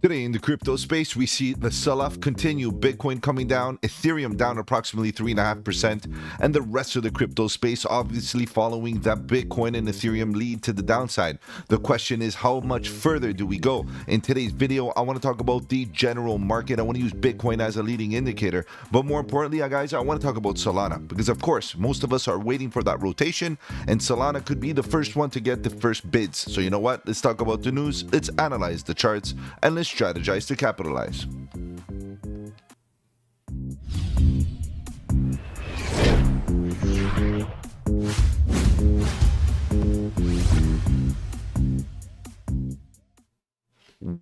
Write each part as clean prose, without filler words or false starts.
Today in the crypto space, we see the sell-off continue, Bitcoin coming down, Ethereum down approximately 3.5%, and the rest of the crypto space obviously following that Bitcoin and Ethereum lead to the downside. The question is, how much further do we go? In today's video, I want to talk about the general market. I want to use Bitcoin as a leading indicator, but more importantly, guys, I want to talk about Solana, because of course, most of us are waiting for that rotation, and Solana could be the first one to get the first bids. So you know what? Let's talk about the news, let's analyze the charts, and let's strategize to capitalize.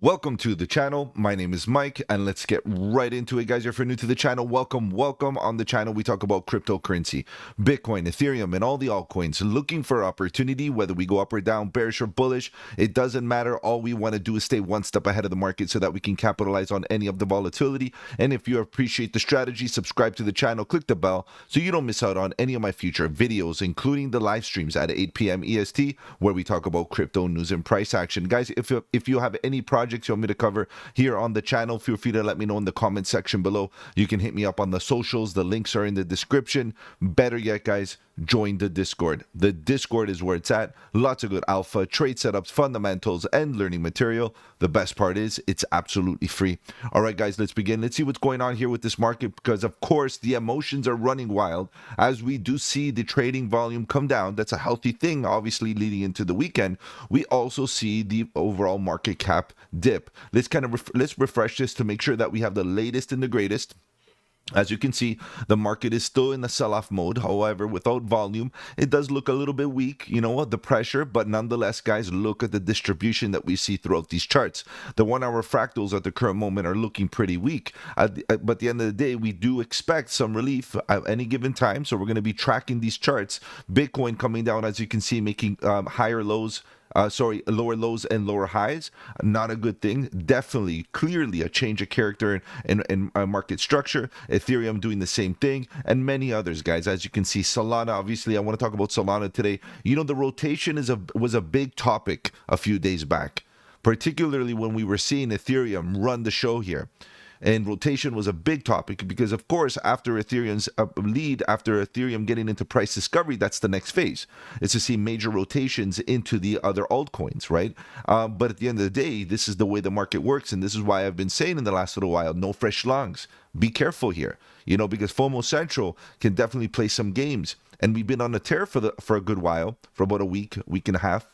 Welcome to the channel. My name is Mike, and let's get right into it, guys. If you're new to the channel, welcome. On the channel, we talk about cryptocurrency, Bitcoin, Ethereum, and all the altcoins. Looking for opportunity, whether we go up or down, bearish or bullish, it doesn't matter. All we want to do is stay one step ahead of the market so that we can capitalize on any of the volatility. And if you appreciate the strategy, subscribe to the channel, click the bell so you don't miss out on any of my future videos, including the live streams at 8 p.m. EST, where we talk about crypto news and price action. Guys, if you have any projects you want me to cover here on the channel, feel free to let me know in the comment section below. You can hit me up on the socials. The links are in the description. Better yet, guys, join the Discord. The Discord is where it's at. Lots of good alpha, trade setups, fundamentals, and learning material. The best part is it's absolutely free. All right, guys, let's begin. Let's see what's going on here with this market, because of course the emotions are running wild as we do see the trading volume come down. That's a healthy thing, obviously, leading into the weekend. We also see the overall market cap dip. Let's let's refresh this to make sure that we have the latest and the greatest. As you can see, the market is still in the sell-off mode. However, without volume, it does look a little bit weak, you know, the pressure. But nonetheless, guys, look at the distribution that we see throughout these charts. The 1 hour fractals at the current moment are looking pretty weak. But at the end of the day, we do expect some relief at any given time. So we're going to be tracking these charts. Bitcoin coming down, as you can see, making lower lows and lower highs. Not a good thing. Definitely, clearly a change of character in market structure. Ethereum doing the same thing, and many others, guys. As you can see, Solana, obviously, I want to talk about Solana today. You know, the rotation was a big topic a few days back, particularly when we were seeing Ethereum run the show here. And rotation was a big topic because, of course, after Ethereum's lead, after Ethereum getting into price discovery, that's the next phase. It's to see major rotations into the other altcoins, right? But at the end of the day, this is the way the market works. And this is why I've been saying in the last little while, no fresh longs. Be careful here, you know, because FOMO Central can definitely play some games. And we've been on a tear for a good while, for about a week and a half.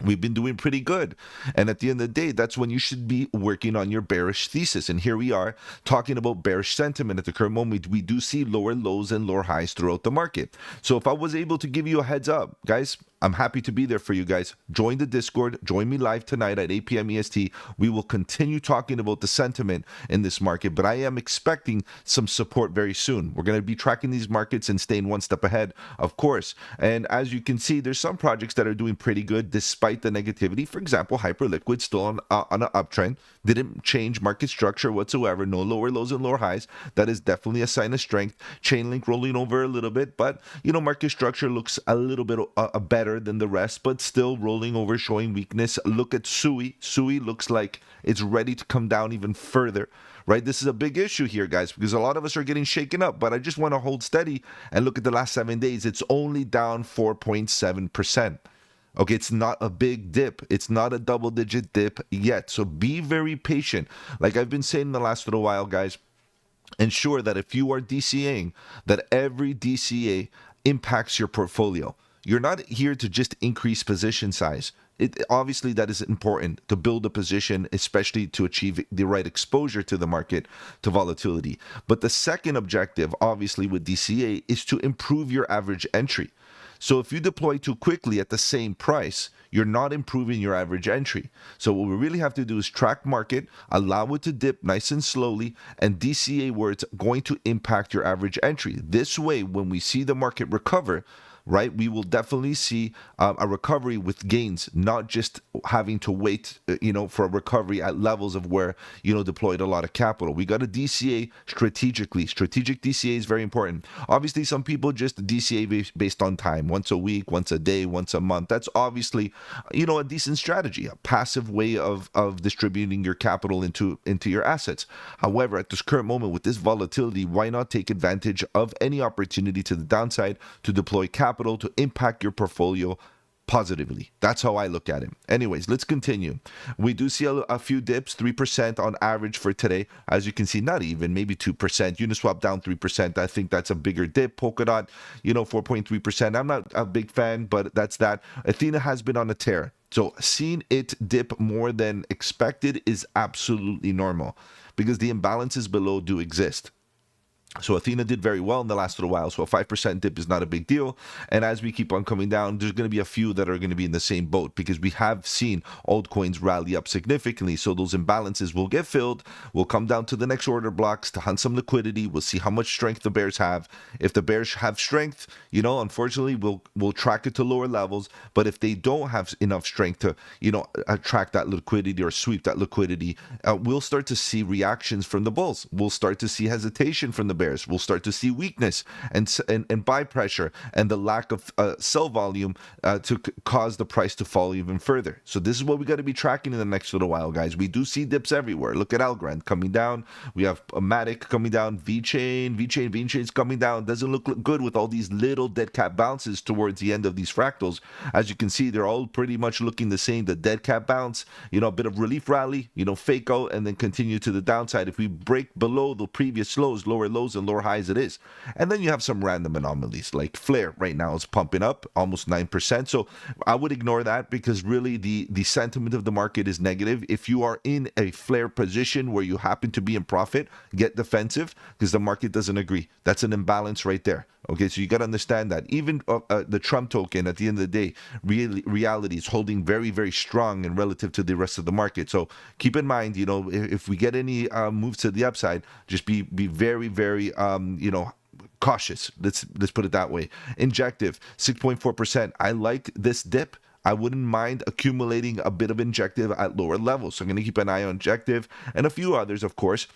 We've been doing pretty good. And at the end of the day, that's when you should be working on your bearish thesis. And here we are talking about bearish sentiment. At the current moment, we do see lower lows and lower highs throughout the market. So if I was able to give you a heads up, guys, I'm happy to be there for you guys. Join the Discord. Join me live tonight at 8 p.m. EST. We will continue talking about the sentiment in this market, but I am expecting some support very soon. We're going to be tracking these markets and staying one step ahead, of course. And as you can see, there's some projects that are doing pretty good despite the negativity. For example, Hyperliquid still on an uptrend. Didn't change market structure whatsoever. No lower lows and lower highs. That is definitely a sign of strength. Chainlink rolling over a little bit, but you know, market structure looks a little bit better than the rest, but still rolling over, showing weakness. Look at SUI. SUI looks like it's ready to come down even further, right? This is a big issue here, guys, because a lot of us are getting shaken up, but I just want to hold steady and look at the last 7 days. It's only down 4.7%. Okay, it's not a big dip. It's not a double-digit dip yet. So be very patient. Like I've been saying the last little while, guys, ensure that if you are DCAing, that every DCA impacts your portfolio. You're not here to just increase position size. Obviously, that is important to build a position, especially to achieve the right exposure to the market, to volatility. But the second objective, obviously, with DCA is to improve your average entry. So if you deploy too quickly at the same price, you're not improving your average entry. So what we really have to do is track market, allow it to dip nice and slowly, and DCA where it's going to impact your average entry. This way, when we see the market recover, right? We will definitely see a recovery with gains, not just having to wait, for a recovery at levels of where, deployed a lot of capital. We got to DCA strategically. Strategic DCA is very important. Obviously, some people just DCA based on time, once a week, once a day, once a month. That's obviously, a decent strategy, a passive way of distributing your capital into your assets. However, at this current moment with this volatility, why not take advantage of any opportunity to the downside to deploy capital to impact your portfolio positively? That's how I look at it. Anyways, let's continue. We do see a few dips, 3% on average for today. As you can see, not even, maybe 2%. Uniswap down 3%. I think that's a bigger dip. Polkadot, 4.3%. I'm not a big fan, but that's that. Athena has been on a tear. So seeing it dip more than expected is absolutely normal because the imbalances below do exist. So Athena did very well in the last little while, so a 5% dip is not a big deal. And as we keep on coming down, there's going to be a few that are going to be in the same boat because we have seen altcoins rally up significantly. So those imbalances will get filled. We'll come down to the next order blocks to hunt some liquidity. We'll see how much strength the bears have. If the bears have strength, unfortunately, we'll track it to lower levels. But if they don't have enough strength to, attract that liquidity or sweep that liquidity, we'll start to see reactions from the bulls. We'll start to see hesitation from the bears. We'll start to see weakness and buy pressure and the lack of sell volume to cause the price to fall even further. So this is what we got to be tracking in the next little while, guys. We do see dips everywhere. Look at Algorand coming down. We have Matic coming down. VeChain's coming down. Doesn't look good with all these little dead cat bounces towards the end of these fractals. As you can see, they're all pretty much looking the same. The dead cat bounce, a bit of relief rally, fake out and then continue to the downside. If we break below the previous lows, lower lows and lower highs, it is. And then you have some random anomalies like Flare right now is pumping up almost 9%. So I would ignore that because really the sentiment of the market is negative. If you are in a Flare position where you happen to be in profit, get defensive because the market doesn't agree. That's an imbalance right there. Okay, so you got to understand that even the Trump token at the end of the day, reality is holding very, very strong and relative to the rest of the market. So keep in mind, if we get any moves to the upside, just be very, very, cautious. Let's put it that way. Injective, 6.4%. I like this dip. I wouldn't mind accumulating a bit of injective at lower levels. So I'm going to keep an eye on injective and a few others, of course.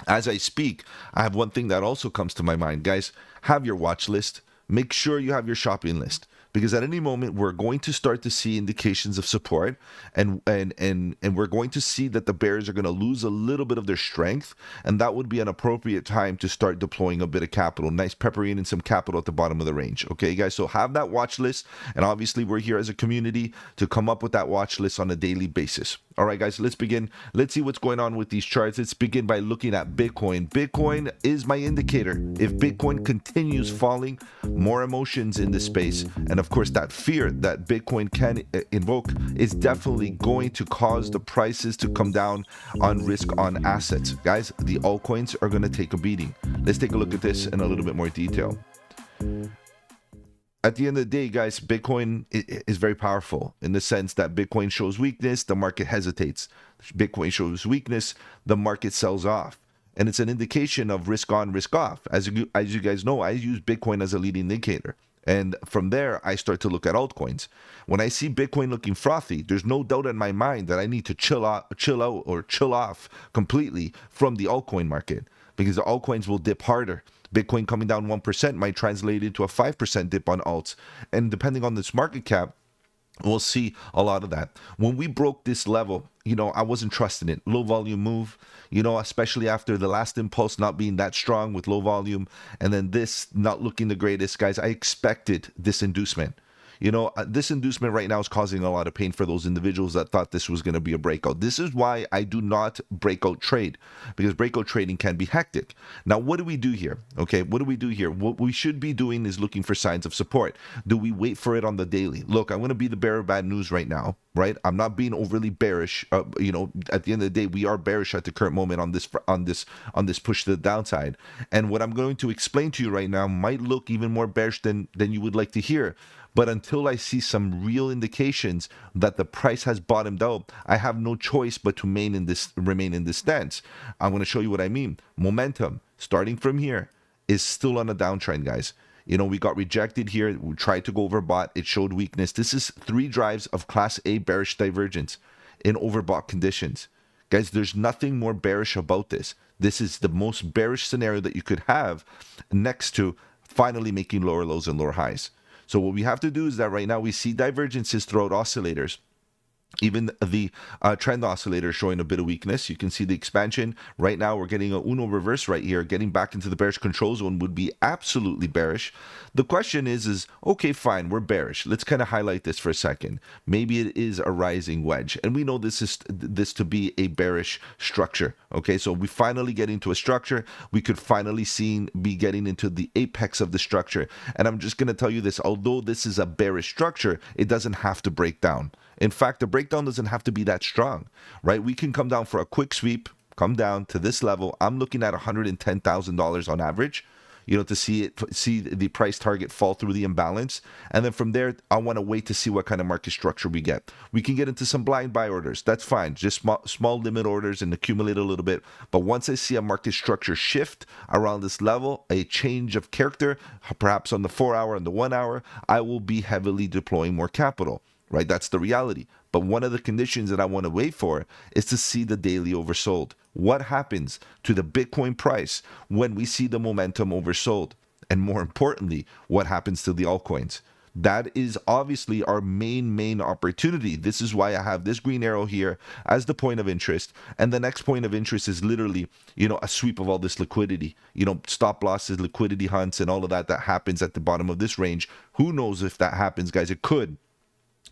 As I speak, I have one thing that also comes to my mind. Guys, have your watch list. Make sure you have your shopping list. Because at any moment, we're going to start to see indications of support, and we're going to see that the bears are going to lose a little bit of their strength, and that would be an appropriate time to start deploying a bit of capital. Nice peppering in some capital at the bottom of the range. Okay, guys, so have that watch list, and obviously we're here as a community to come up with that watch list on a daily basis. All right, guys, let's begin. Let's see what's going on with these charts. Let's begin by looking at Bitcoin. Bitcoin is my indicator. If Bitcoin continues falling, more emotions in this space, and of course, that fear that Bitcoin can invoke is definitely going to cause the prices to come down on risk on assets. Guys, the altcoins are going to take a beating. Let's take a look at this in a little bit more detail. At the end of the day, guys, Bitcoin is very powerful in the sense that Bitcoin shows weakness, the market hesitates. Bitcoin shows weakness, the market sells off. And it's an indication of risk on, risk off. As you guys know, I use Bitcoin as a leading indicator. And from there, I start to look at altcoins. When I see Bitcoin looking frothy, there's no doubt in my mind that I need to chill out or chill off completely from the altcoin market because the altcoins will dip harder. Bitcoin coming down 1% might translate into a 5% dip on alts. And depending on this market cap, we'll see a lot of that. When we broke this level, I wasn't trusting it. Low volume move, especially after the last impulse not being that strong with low volume, and then this not looking the greatest, guys. I expected this inducement. This inducement right now is causing a lot of pain for those individuals that thought this was going to be a breakout. This is why I do not breakout trade, because breakout trading can be hectic. Now, what do we do here? Okay, what do we do here? What we should be doing is looking for signs of support. Do we wait for it on the daily? Look, I'm going to be the bearer of bad news right now, right? I'm not being overly bearish. At the end of the day, we are bearish at the current moment on this push to the downside. And what I'm going to explain to you right now might look even more bearish than you would like to hear. But until I see some real indications that the price has bottomed out, I have no choice but to remain in this stance. I'm going to show you what I mean. Momentum, starting from here, is still on a downtrend, guys. We got rejected here. We tried to go overbought. It showed weakness. This is 3 drives of Class A bearish divergence in overbought conditions. Guys, there's nothing more bearish about this. This is the most bearish scenario that you could have next to finally making lower lows and lower highs. So what we have to do is that right now we see divergences throughout oscillators. Even the trend oscillator showing a bit of weakness. You can see the expansion. Right now, we're getting a Uno reverse right here. Getting back into the bearish control zone would be absolutely bearish. The question is okay, fine, we're bearish. Let's kind of highlight this for a second. Maybe it is a rising wedge. And we know this to be a bearish structure. Okay, so we finally get into a structure. We could finally be getting into the apex of the structure. And I'm just going to tell you this. Although this is a bearish structure, it doesn't have to break down. In fact, the breakdown doesn't have to be that strong, right? We can come down for a quick sweep, come down to this level. I'm looking at $110,000 on average, to see the price target fall through the imbalance. And then from there, I want to wait to see what kind of market structure we get. We can get into some blind buy orders. That's fine. Just small limit orders and accumulate a little bit. But once I see a market structure shift around this level, a change of character, perhaps on the 4-hour and the 1-hour, I will be heavily deploying more capital. Right, that's the reality. But one of the conditions that I want to wait for is to see the daily oversold. What happens to the Bitcoin price when we see the momentum oversold? And more importantly, what happens to the altcoins? That is obviously our main opportunity. This is why I have this green arrow here as the point of interest. And the next point of interest is literally, a sweep of all this liquidity, stop losses, liquidity hunts, and all of that happens at the bottom of this range. Who knows if that happens, guys? It could.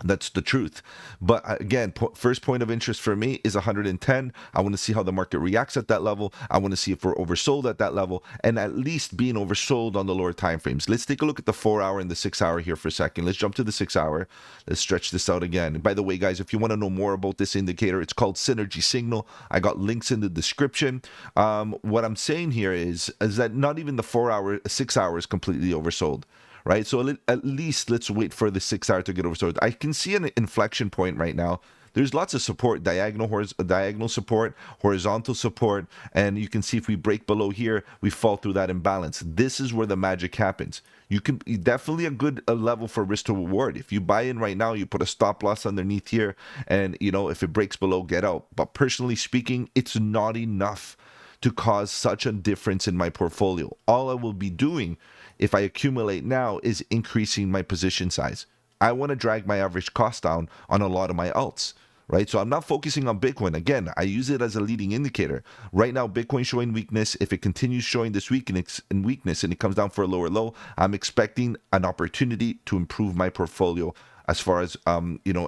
That's the truth. But again, first point of interest for me is 110. I want to see how the market reacts at that level. I want to see if we're oversold at that level, and at least being oversold on the lower time frames. Let's take a look at the 4-hour and the 6-hour here for a second. Let's jump to the 6-hour. Let's stretch this out again. And by the way, guys, if you want to know more about this indicator, it's called Synergy Signal. I got links in the description. What I'm saying here is that not even the 4-hour, 6-hour is completely oversold. Right, so at least let's wait for the 6-hour to get oversold. I can see an inflection point right now. There's lots of support, diagonal support, horizontal support, and you can see if we break below here, we fall through that imbalance. This is where the magic happens. You can definitely a good level for risk to reward. If you buy in right now, you put a stop loss underneath here, and if it breaks below, get out. But personally speaking, it's not enough to cause such a difference in my portfolio. All I will be doing if I accumulate now is increasing my position size. I want to drag my average cost down on a lot of my alts, right? So I'm not focusing on Bitcoin. Again, I use it as a leading indicator. Right now, Bitcoin showing weakness. If it continues showing this weakness and it comes down for a lower low, I'm expecting an opportunity to improve my portfolio as far as,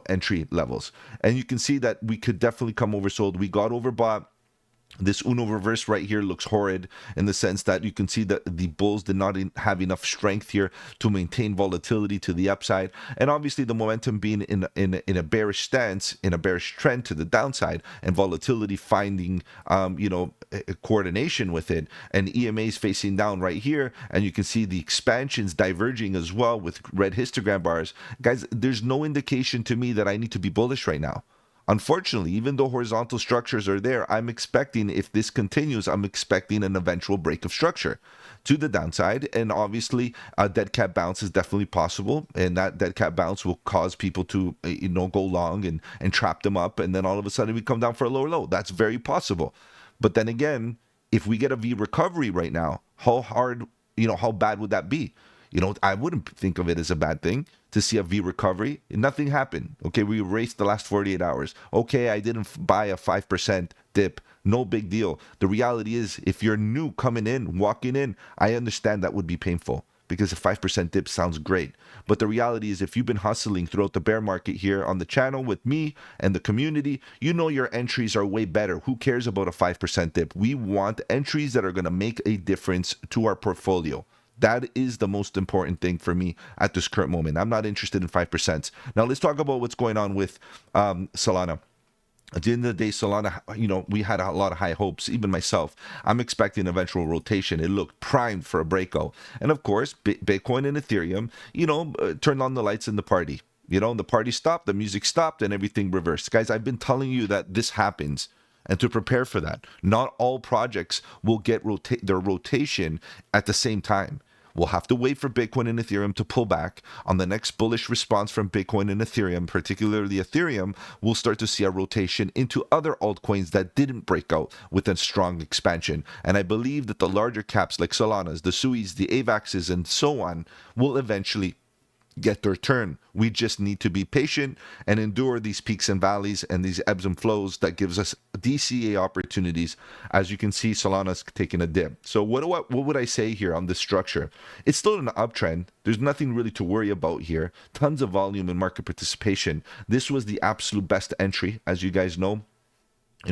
entry levels. And you can see that we could definitely come oversold. We got overbought. This Uno reverse right here looks horrid in the sense that you can see that the bulls did not have enough strength here to maintain volatility to the upside. And obviously the momentum being in a bearish stance, in a bearish trend to the downside, and volatility finding, coordination with it. And EMA's facing down right here. And you can see the expansions diverging as well with red histogram bars. Guys, there's no indication to me that I need to be bullish right now. Unfortunately, even though horizontal structures are there, I'm expecting, if this continues, I'm expecting an eventual break of structure to the downside. And obviously, a dead cat bounce is definitely possible. And that dead cat bounce will cause people to, go long and trap them up. And then all of a sudden, we come down for a lower low. That's very possible. But then again, if we get a V recovery right now, how hard, how bad would that be? I wouldn't think of it as a bad thing to see a V recovery. Nothing happened. Okay, we erased the last 48 hours. Okay, I didn't buy a 5% dip. No big deal. The reality is, if you're new coming in, walking in, I understand that would be painful because a 5% dip sounds great. But the reality is, if you've been hustling throughout the bear market here on the channel with me and the community, your entries are way better. Who cares about a 5% dip? We want entries that are going to make a difference to our portfolio. That is the most important thing for me at this current moment. I'm not interested in 5%. Now, let's talk about what's going on with Solana. At the end of the day, Solana, we had a lot of high hopes, even myself. I'm expecting eventual rotation. It looked primed for a breakout. And of course, Bitcoin and Ethereum, turned on the lights in the party. The party stopped, the music stopped, and everything reversed. Guys, I've been telling you that this happens. And to prepare for that, not all projects will get their rotation at the same time. We'll have to wait for Bitcoin and Ethereum to pull back. On the next bullish response from Bitcoin and Ethereum, particularly Ethereum, we'll start to see a rotation into other altcoins that didn't break out with a strong expansion. And I believe that the larger caps like Solanas, the Suis, the AVAXs, and so on will eventually get their turn. We just need to be patient and endure these peaks and valleys and these ebbs and flows that gives us DCA opportunities. As you can see, Solana's taking a dip. So what would I say here on this structure? It's still an uptrend. There's nothing really to worry about here. Tons of volume and market participation. This was the absolute best entry, as you guys know.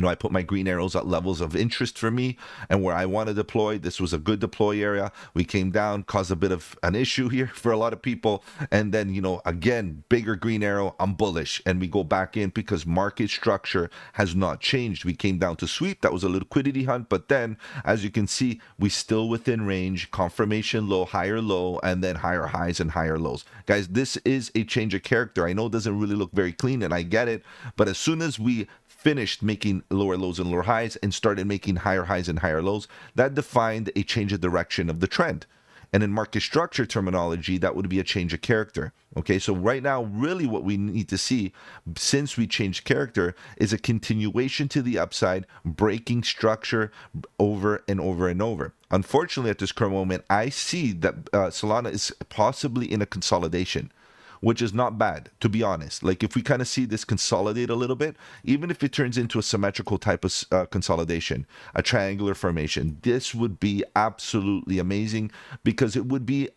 I put my green arrows at levels of interest for me and where I want to deploy. This was a good deploy area. We came down, caused a bit of an issue here for a lot of people. And then, again, bigger green arrow, I'm bullish. And we go back in because market structure has not changed. We came down to sweep. That was a liquidity hunt. But then, as you can see, we still within range, confirmation low, and then higher highs and higher lows. Guys, this is a change of character. I know it doesn't really look very clean, and I get it. But as soon as we finished making lower lows and lower highs and started making higher highs and higher lows, that defined a change of direction of the trend. And in market structure terminology, that would be a change of character. Okay, so right now, really what we need to see, since we changed character, is a continuation to the upside, breaking structure over and over and over. Unfortunately, at this current moment, I see that Solana is possibly in a consolidation, which is not bad, to be honest. Like, if we kind of see this consolidate a little bit, even if it turns into a symmetrical type of consolidation, a triangular formation, this would be absolutely amazing, because it would be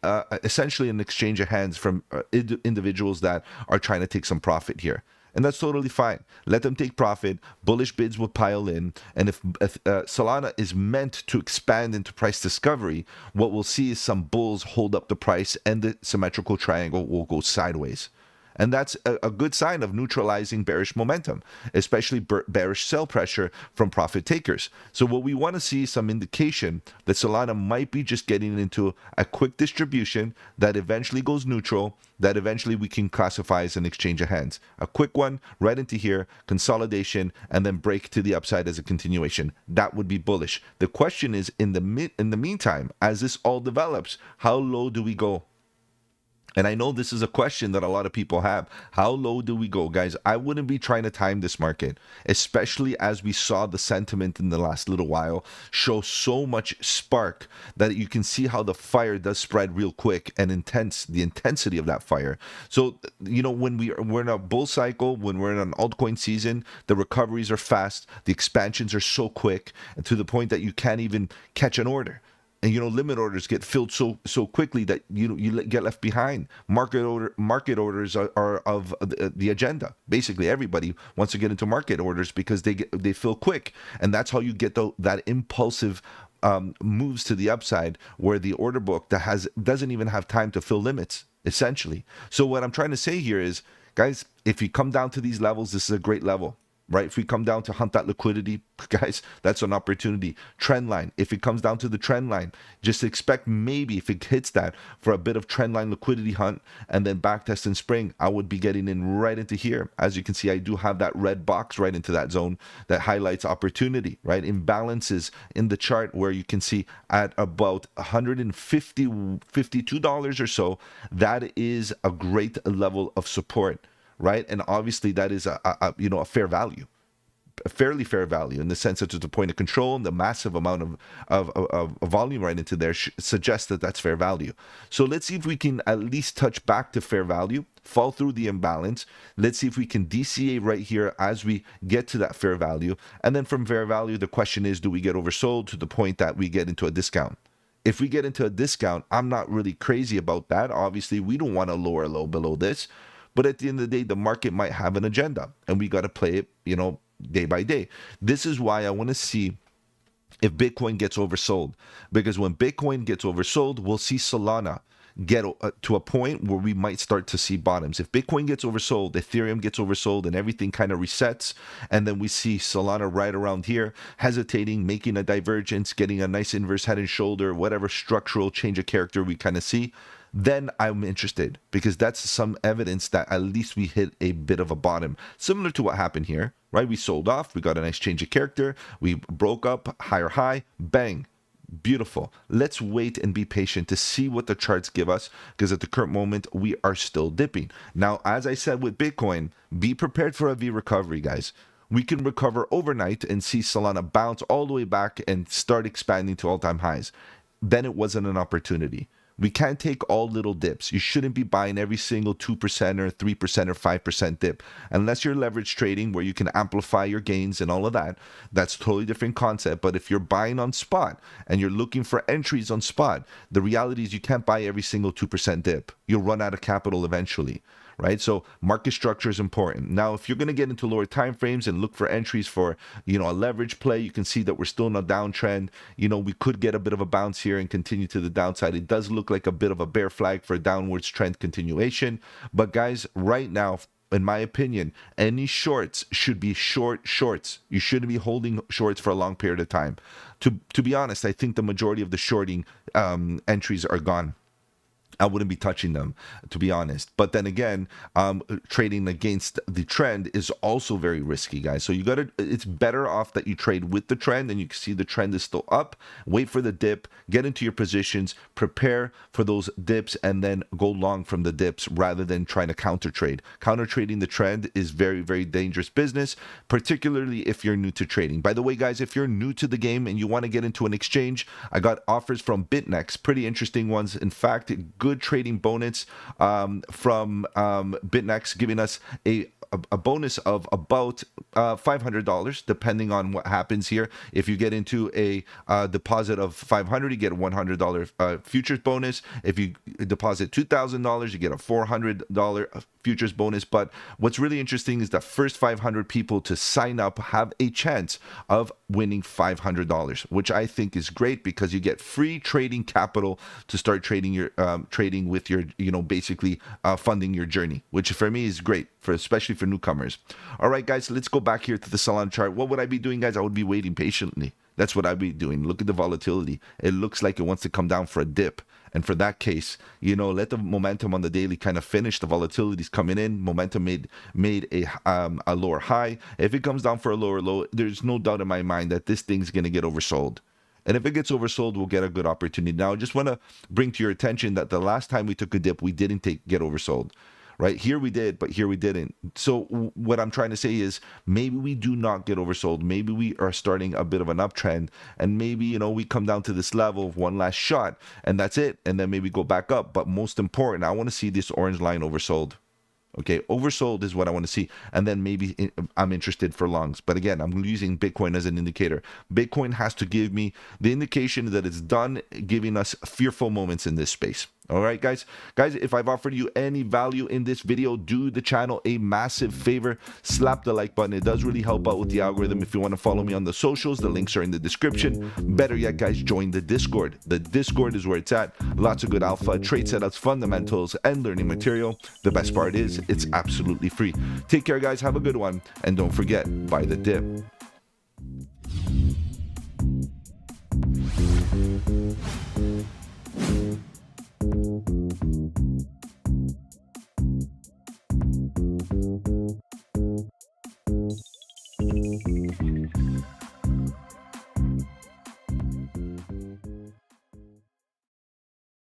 essentially an exchange of hands from individuals that are trying to take some profit here. And that's totally fine. Let them take profit. Bullish bids will pile in. And if Solana is meant to expand into price discovery, what we'll see is some bulls hold up the price and the symmetrical triangle will go sideways. And that's a good sign of neutralizing bearish momentum, especially bearish sell pressure from profit takers. So what we want to see is some indication that Solana might be just getting into a quick distribution that eventually goes neutral, that eventually we can classify as an exchange of hands. A quick one right into here, consolidation, and then break to the upside as a continuation. That would be bullish. The question is, in the meantime, as this all develops, how low do we go? And I know this is a question that a lot of people have. How low do we go, guys? I wouldn't be trying to time this market, especially as we saw the sentiment in the last little while show so much spark that you can see how the fire does spread real quick and intense, the intensity of that fire. So, when we're in a bull cycle, when we're in an altcoin season, the recoveries are fast, the expansions are so quick, and to the point that you can't even catch an order. And limit orders get filled so quickly that you get left behind. Market orders are of the agenda. Basically, everybody wants to get into market orders because they fill quick, and that's how you get that impulsive moves to the upside, where the order book doesn't even have time to fill limits, essentially. So what I'm trying to say here is, guys, if you come down to these levels, this is a great level. Right? If we come down to hunt that liquidity, guys, that's an opportunity. Trend line. If it comes down to the trend line, just expect maybe if it hits that for a bit of trend line liquidity hunt and then backtest in spring, I would be getting in right into here. As you can see, I do have that red box right into that zone that highlights opportunity, right? Imbalances in the chart where you can see at about $52 or so, that is a great level of support. Right, and obviously that is a fair value, a fairly fair value in the sense that it's a point of control, and the massive amount of volume right into there suggests that that's fair value. So let's see if we can at least touch back to fair value, fall through the imbalance. Let's see if we can DCA right here as we get to that fair value, and then from fair value, the question is, do we get oversold to the point that we get into a discount? If we get into a discount, I'm not really crazy about that. Obviously, we don't want a lower low below this. But at the end of the day, the market might have an agenda, and we got to play it, day by day. This is why I want to see if Bitcoin gets oversold, because when Bitcoin gets oversold, we'll see Solana get to a point where we might start to see bottoms. If Bitcoin gets oversold, Ethereum gets oversold, and everything kind of resets, and then we see Solana right around here, hesitating, making a divergence, getting a nice inverse head and shoulder, whatever structural change of character we kind of see, then I'm interested, because that's some evidence that at least we hit a bit of a bottom, similar to what happened here, right? We sold off, we got a nice change of character, we broke up, higher high, bang, Beautiful. Let's wait and be patient to see what the charts give us, because at the current moment, we are still dipping. Now, as I said with Bitcoin, be prepared for a V recovery, guys. We can recover overnight and see Solana bounce all the way back and start expanding to all-time highs. Then it wasn't an opportunity. We can't take all little dips. You shouldn't be buying every single 2% or 3% or 5% dip. Unless you're leverage trading where you can amplify your gains and all of that, that's a totally different concept. But if you're buying on spot and you're looking for entries on spot, the reality is you can't buy every single 2% dip. You'll run out of capital eventually. Right? So market structure is important. Now, if you're going to get into lower time frames and look for entries for, a leverage play, you can see that we're still in a downtrend. We could get a bit of a bounce here and continue to the downside. It does look like a bit of a bear flag for a downwards trend continuation. But guys, right now, in my opinion, any shorts should be shorts. You shouldn't be holding shorts for a long period of time. To be honest, I think the majority of the shorting entries are gone. I wouldn't be touching them, to be honest. But then again, trading against the trend is also very risky, guys. So it's better off that you trade with the trend and you can see the trend is still up. Wait for the dip, get into your positions, prepare for those dips, and then go long from the dips rather than trying to counter trade. Counter trading the trend is very, very dangerous business, particularly if you're new to trading. By the way, guys, if you're new to the game and you want to get into an exchange, I got offers from BitNex, pretty interesting ones. In fact, good trading bonus from BitNex, giving us a bonus of about $500, depending on what happens here. If you get into a deposit of $500, you get a $100 futures bonus. If you deposit $2,000, you get a $400 futures bonus. But what's really interesting is the first 500 people to sign up have a chance of winning $500, which I think is great because you get free trading capital to start trading with your, basically funding your journey, which for me is great, especially for newcomers. All right, guys, let's go back here to the Solana chart. What would I be doing, guys? I would be waiting patiently. That's what I'd be doing. Look at the volatility. It looks like it wants to come down for a dip. And for that case, let the momentum on the daily kind of finish. The volatility is coming in. Momentum made a lower high. If it comes down for a lower low, there's no doubt in my mind that this thing's going to get oversold. And if it gets oversold, we'll get a good opportunity. Now, I just want to bring to your attention that the last time we took a dip, we didn't get oversold. Right here we did, but here we didn't. So what I'm trying to say is maybe we do not get oversold. Maybe we are starting a bit of an uptrend, and maybe we come down to this level of one last shot, and that's it. And then maybe go back up. But most important, I want to see this orange line oversold. Okay, oversold is what I want to see. And then maybe I'm interested for longs. But again, I'm using Bitcoin as an indicator. Bitcoin has to give me the indication that it's done giving us fearful moments in this space. All right, guys, if I've offered you any value in this video, do the channel a massive favor. Slap the like button. It does really help out with the algorithm. If you want to follow me on the socials, the links are in the description. Better yet, guys, join the Discord. The Discord is where it's at. Lots of good alpha, trade setups, fundamentals, and learning material. The best part is it's absolutely free. Take care, guys. Have a good one. And don't forget, buy the dip.